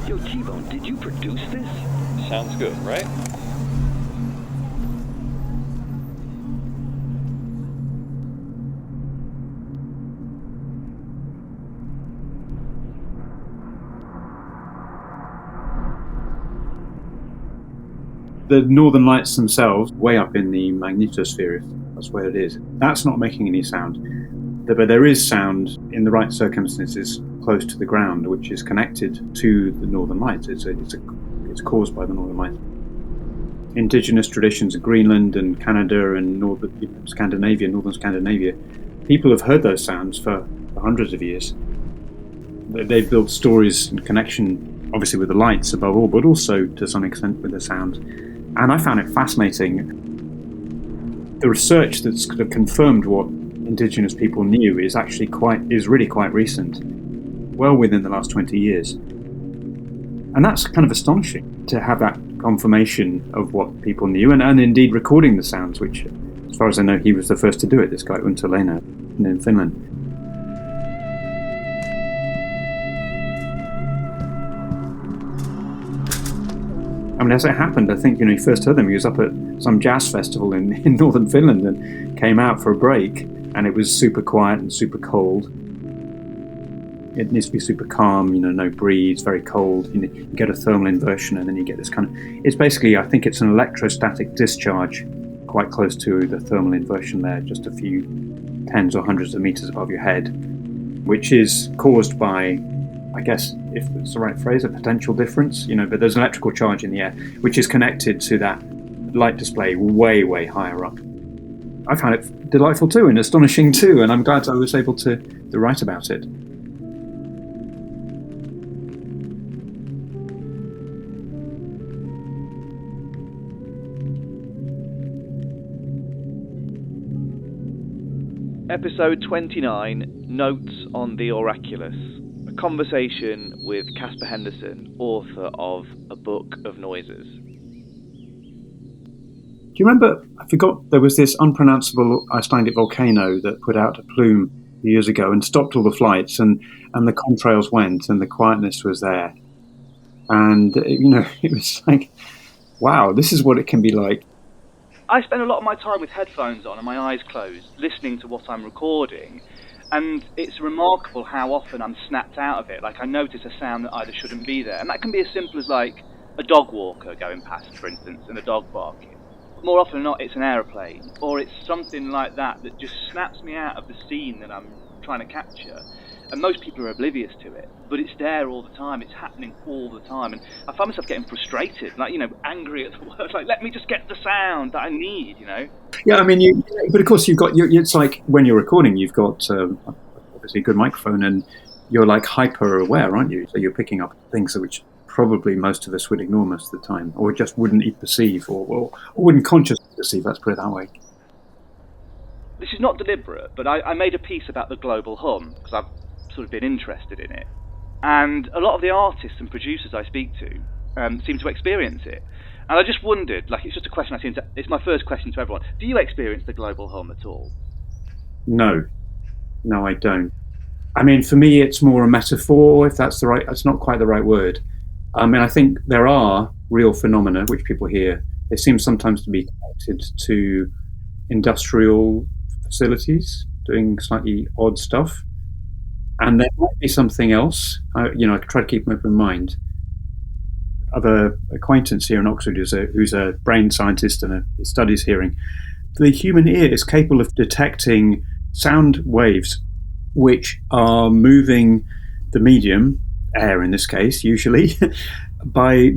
Yo, T-Bone, did you produce this? Sounds good, right? The northern lights themselves, way up in the magnetosphere, if that's where it is, that's not making any sound. But there is sound in the right circumstances close to the ground, which is connected to the northern lights. It's caused by the northern lights. Indigenous traditions of Greenland and Canada and northern Scandinavia, people have heard those sounds for hundreds of years. They've built stories in connection, obviously, with the lights above all, but also to some extent with the sound. And I found it fascinating. The research that's kind of confirmed what Indigenous people knew is really quite recent, well within the last 20 years. And that's kind of astonishing to have that confirmation of what people knew, and indeed recording the sounds, which, as far as I know, he was the first to do it, this guy Unto Leino in Finland. I mean, as it happened, I think, he first heard them. He was up at some jazz festival in northern Finland and came out for a break, and it was super quiet and super cold. It needs to be super calm, no breeze, very cold. You get a thermal inversion, and then you get this kind of... It's basically, I think it's an electrostatic discharge quite close to the thermal inversion there, just a few tens or hundreds of meters above your head, which is caused by, I guess, if it's the right phrase, a potential difference, but there's an electrical charge in the air, which is connected to that light display way, way higher up. I found it delightful too, and astonishing too, and I'm glad I was able to write about it. Episode 29, Notes on the Auraculous. A conversation with Caspar Henderson, author of A Book of Noises. Do you remember, I forgot, there was this unpronounceable Icelandic volcano that put out a plume years ago and stopped all the flights, and the contrails went and the quietness was there. And, it was like, wow, this is what it can be like. I spend a lot of my time with headphones on and my eyes closed, listening to what I'm recording, and it's remarkable how often I'm snapped out of it. Like, I notice a sound that either shouldn't be there, and that can be as simple as, like, a dog walker going past, for instance, and a dog barking. More often than not, it's an aeroplane, or it's something like that just snaps me out of the scene that I'm trying to capture. And most people are oblivious to it, but it's there all the time, it's happening all the time, and I find myself getting frustrated, like, angry at the world, like, let me just get the sound that I need, Yeah, I mean, but of course you've got, it's like when you're recording, you've got obviously a good microphone, and you're like hyper aware, aren't you? So you're picking up things which probably most of us would ignore most of the time, or just wouldn't perceive, or wouldn't consciously perceive, let's put it that way. This is not deliberate, but I made a piece about the global hum, because I've sort of been interested in it. And a lot of the artists and producers I speak to seem to experience it. And I just wondered, like, it's just a question it's my first question to everyone. Do you experience the global hum at all? No, I don't. I mean, for me, it's more a metaphor, if that's it's not quite the right word. I mean, I think there are real phenomena which people hear. They seem sometimes to be connected to industrial facilities doing slightly odd stuff. And there might be something else. I try to keep an open mind. I have an acquaintance here in Oxford who's a brain scientist and studies hearing. The human ear is capable of detecting sound waves which are moving the medium, air in this case, usually, by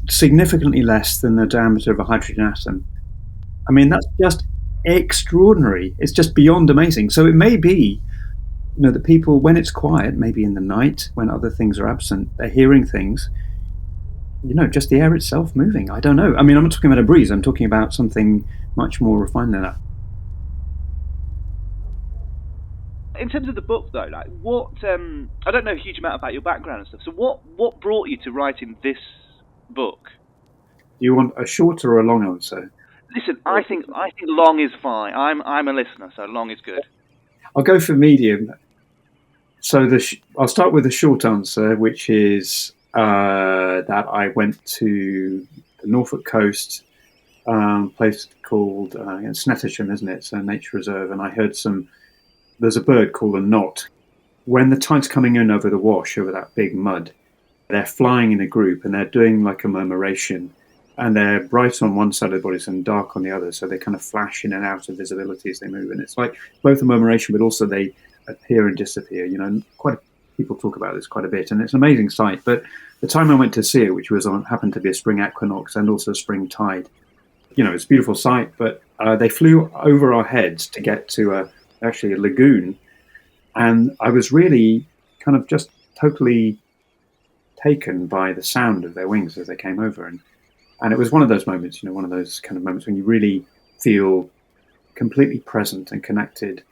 significantly less than the diameter of a hydrogen atom. I mean, that's just extraordinary. It's just beyond amazing. So it may be that people, when it's quiet, maybe in the night, when other things are absent, they're hearing things, just the air itself moving. I don't know. I mean, I'm not talking about a breeze. I'm talking about something much more refined than that. In terms of the book, though, like, what, I don't know a huge amount about your background and stuff, so what brought you to writing this book? Do you want a short or a long answer? Listen, I think long is fine. I'm a listener, so long is good. I'll go for medium. So I'll start with the short answer, which is that I went to the Norfolk coast, place called Snettisham, isn't it? It's a nature reserve, and I heard there's a bird called a knot. When the tide's coming in over the wash, over that big mud, they're flying in a group and they're doing like a murmuration, and they're bright on one side of the bodies and dark on the other, so they kind of flash in and out of visibility as they move. And it's like both a murmuration, but also they appear and disappear. People talk about this quite a bit, and it's an amazing sight. But the time I went to see it, which happened to be a spring equinox and also spring tide, it's a beautiful sight. But they flew over our heads to get to actually a lagoon, and I was really kind of just totally taken by the sound of their wings as they came over. And it was one of those moments, one of those kind of moments when you really feel completely present and connected.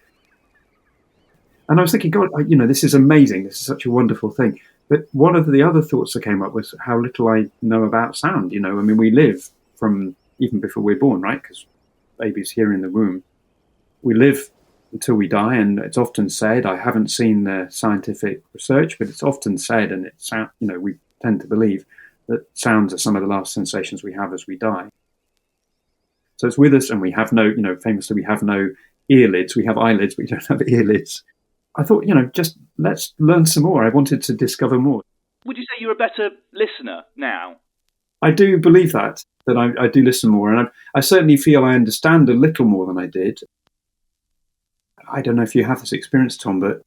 And I was thinking, God, this is amazing. This is such a wonderful thing. But one of the other thoughts that came up was how little I know about sound. We live from even before we're born, right? Because baby's here in the womb. We live until we die, and it's often said, I haven't seen the scientific research, but it's often said, and we tend to believe that sounds are some of the last sensations we have as we die. So it's with us, and we have no, famously, we have no earlids. We have eyelids, but we don't have earlids. I thought, just let's learn some more. I wanted to discover more. Would you say you're a better listener now? I do believe that I do listen more, and I certainly feel I understand a little more than I did. I don't know if you have this experience, Tom, but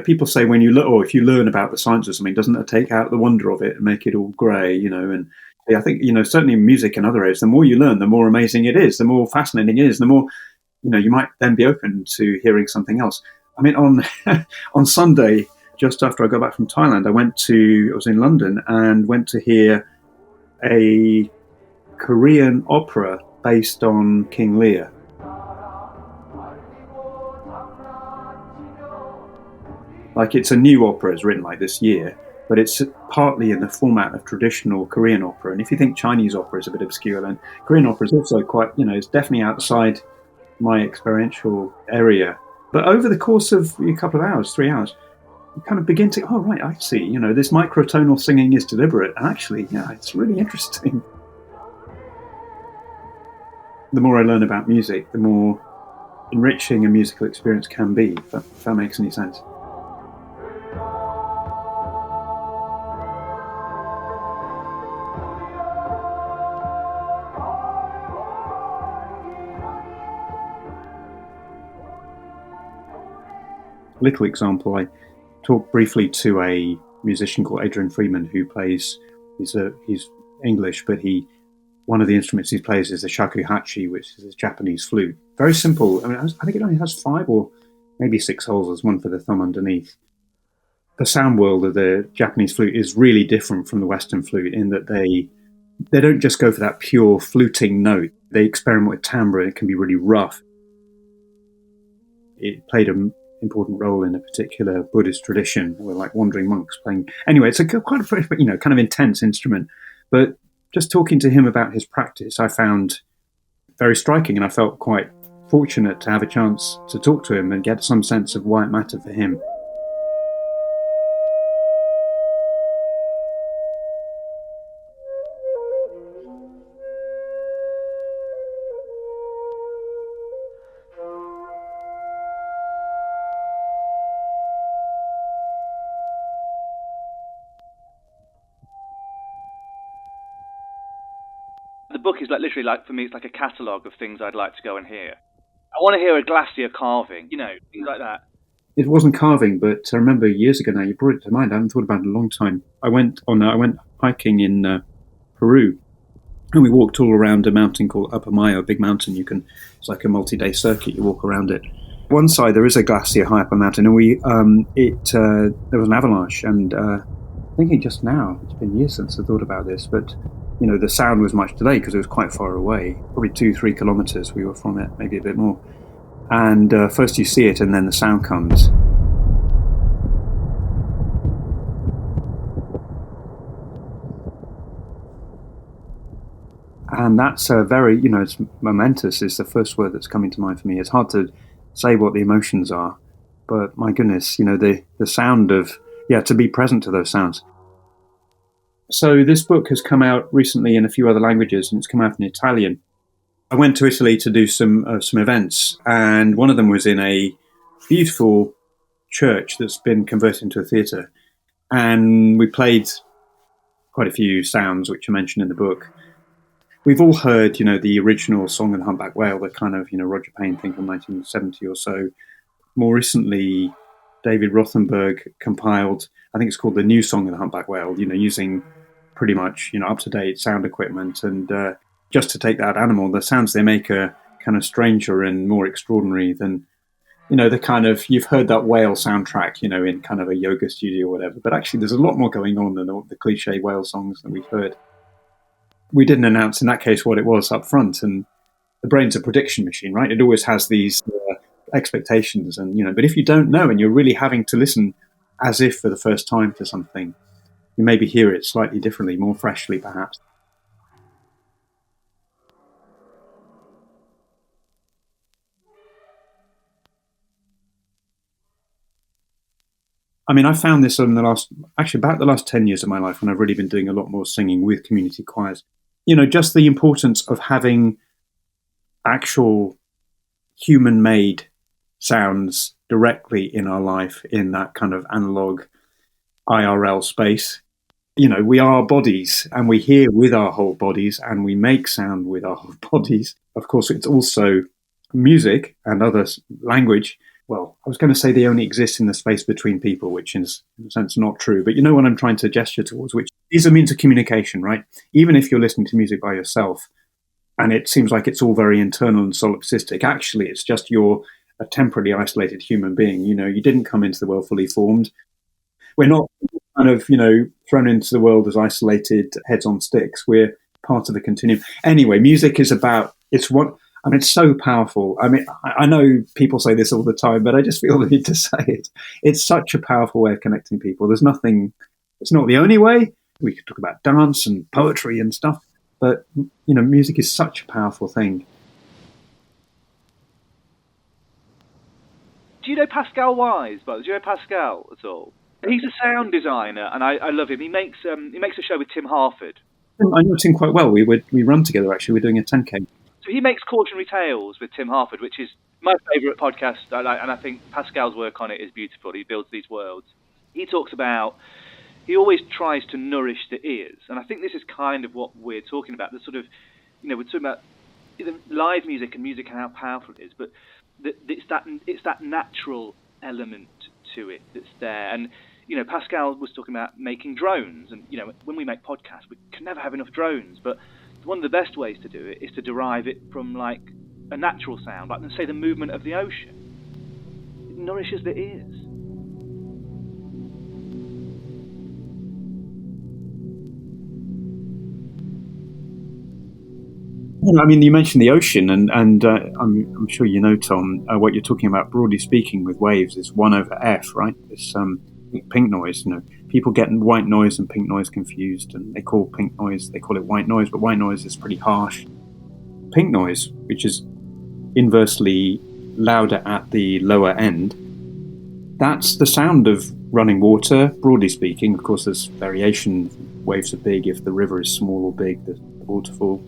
people say when if you learn about the science of something, doesn't it take out the wonder of it and make it all grey, And I think certainly in music and other areas, the more you learn, the more amazing it is, the more fascinating it is, the more you might then be open to hearing something else. I mean, on Sunday, just after I got back from Thailand, I was in London and went to hear a Korean opera based on King Lear. Like, it's a new opera, it's written like this year, but it's partly in the format of traditional Korean opera. And if you think Chinese opera is a bit obscure, then Korean opera is also quite, it's definitely outside my experiential area. But over the course of a couple of hours, 3 hours, you kind of begin to, oh, right, I see, this microtonal singing is deliberate. And actually, it's really interesting. The more I learn about music, the more enriching a musical experience can be, if that makes any sense. Little example, I talked briefly to a musician called Adrian Freeman who plays, he's English, but one of the instruments he plays is the shakuhachi, which is a Japanese flute. Very simple. I mean, I think it only has 5 or maybe 6 holes. There's one for the thumb underneath. The sound world of the Japanese flute is really different from the Western flute in that they don't just go for that pure fluting note. They experiment with timbre, and it can be really rough. It played an important role in a particular Buddhist tradition, where like wandering monks playing. Anyway, it's quite a kind of intense instrument. But just talking to him about his practice, I found very striking, and I felt quite fortunate to have a chance to talk to him and get some sense of why it mattered for him. The book is literally for me, it's like a catalogue of things I'd like to go and hear. I want to hear a glacier carving, things like that. It wasn't carving, but I remember years ago now, you brought it to mind. I haven't thought about it in a long time. I went hiking in Peru, and we walked all around a mountain called Upper Mayo, a big mountain. It's like a multi-day circuit. You walk around it. One side there is a glacier high up a mountain, and there was an avalanche. And thinking just now, it's been years since I thought about this, but the sound was much delayed because it was quite far away, probably 2-3 kilometers we were from it, maybe a bit more. And first you see it, and then the sound comes. And that's very, it's momentous is the first word that's coming to mind for me. It's hard to say what the emotions are, but my goodness, the sound of, to be present to those sounds. So this book has come out recently in a few other languages, and it's come out in Italian. I went to Italy to do some events, and one of them was in a beautiful church that's been converted into a theatre, and we played quite a few sounds which are mentioned in the book. We've all heard, the original Song of the Humpback Whale, the kind of, Roger Payne thing from 1970 or so. More recently, David Rothenberg compiled, I think it's called The New Song of the Humpback Whale, using pretty much, up-to-date sound equipment. And just to take that animal, the sounds they make are kind of stranger and more extraordinary than, the kind of, you've heard that whale soundtrack, in kind of a yoga studio or whatever. But actually, there's a lot more going on than the cliche whale songs that we've heard. We didn't announce in that case what it was up front. And the brain's a prediction machine, right? It always has these expectations, and but if you don't know and you're really having to listen as if for the first time to something, you maybe hear it slightly differently, more freshly perhaps. I mean, I found this in about the last 10 years of my life, when I've really been doing a lot more singing with community choirs. Just the importance of having actual human-made sounds directly in our life in that kind of analog IRL space. We are bodies, and we hear with our whole bodies, and we make sound with our whole bodies. Of course, it's also music and other language. Well, I was going to say they only exist in the space between people, which is in a sense not true. But you know what I'm trying to gesture towards, which is a means of communication, right? Even if you're listening to music by yourself, and it seems like it's all very internal and solipsistic, actually, it's just you're a temporarily isolated human being. You didn't come into the world fully formed. We're not kind of, thrown into the world as isolated heads on sticks. We're part of the continuum. Anyway, music is it's so powerful. I mean, I know people say this all the time, but I just feel the need to say it. It's such a powerful way of connecting people. It's not the only way. We could talk about dance and poetry and stuff, but, music is such a powerful thing. Do you know Pascal Wise? Do you know Pascal at all? He's a sound designer, and I love him. He makes a show with Tim Harford. I know Tim quite well. We run together, actually. We're doing a 10K. So he makes Cautionary Tales with Tim Harford, which is my favourite podcast, and I think Pascal's work on it is beautiful. He builds these worlds. He always tries to nourish the ears, and I think this is kind of what we're talking about. The sort of, we're talking about live music and music and how powerful it is, but it's that natural element to it that's there. And Pascal was talking about making drones, and when we make podcasts, we can never have enough drones, but one of the best ways to do it is to derive it from like a natural sound, like say the movement of the ocean. It nourishes the ears. I mean, you mentioned the ocean, and I'm sure Tom, what you're talking about, broadly speaking, with waves is 1/f, right? It's pink noise. People get white noise and pink noise confused, and they call it white noise, but white noise is pretty harsh. Pink noise, which is inversely louder at the lower end, that's the sound of running water, broadly speaking. Of course, there's variation. Waves are big if the river is small or big, the waterfall.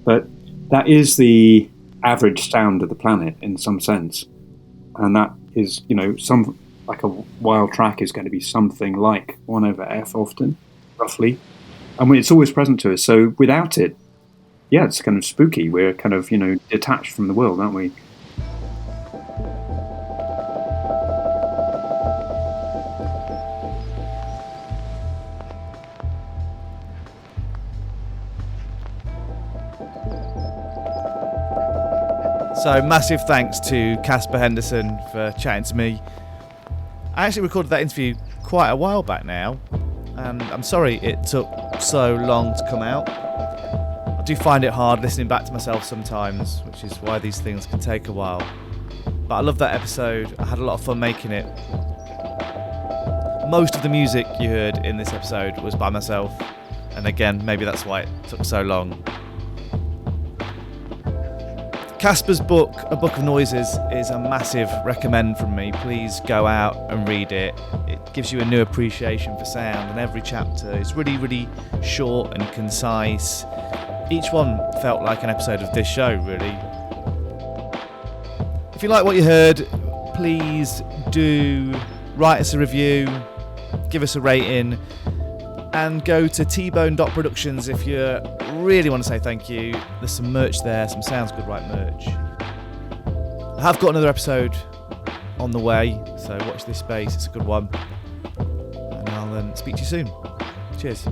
But that is the average sound of the planet in some sense. And that is, like a wild track is going to be something like 1/f often, roughly. And it's always present to us. So without it, yeah, it's kind of spooky. We're kind of, detached from the world, aren't we? So massive thanks to Caspar Henderson for chatting to me. I actually recorded that interview quite a while back now, and I'm sorry it took so long to come out. I do find it hard listening back to myself sometimes, which is why these things can take a while. But I love that episode. I had a lot of fun making it. Most of the music you heard in this episode was by myself, and again, maybe that's why it took so long. Caspar's book, A Book of Noises, is a massive recommend from me. Please go out and read it. It gives you a new appreciation for sound, and every chapter is really, really short and concise. Each one felt like an episode of this show, really. If you like what you heard, please do write us a review, give us a rating, and go to tbone.productions if you really want to say thank you. There's some merch there, some Sounds Good Right merch. I have got another episode on the way, so watch this space, it's a good one. And I'll speak to you soon. Cheers.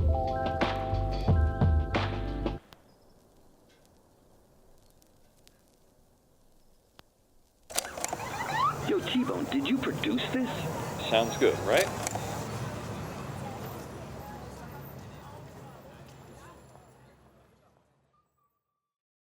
Yo, T-Bone, did you produce this? Sounds good, right?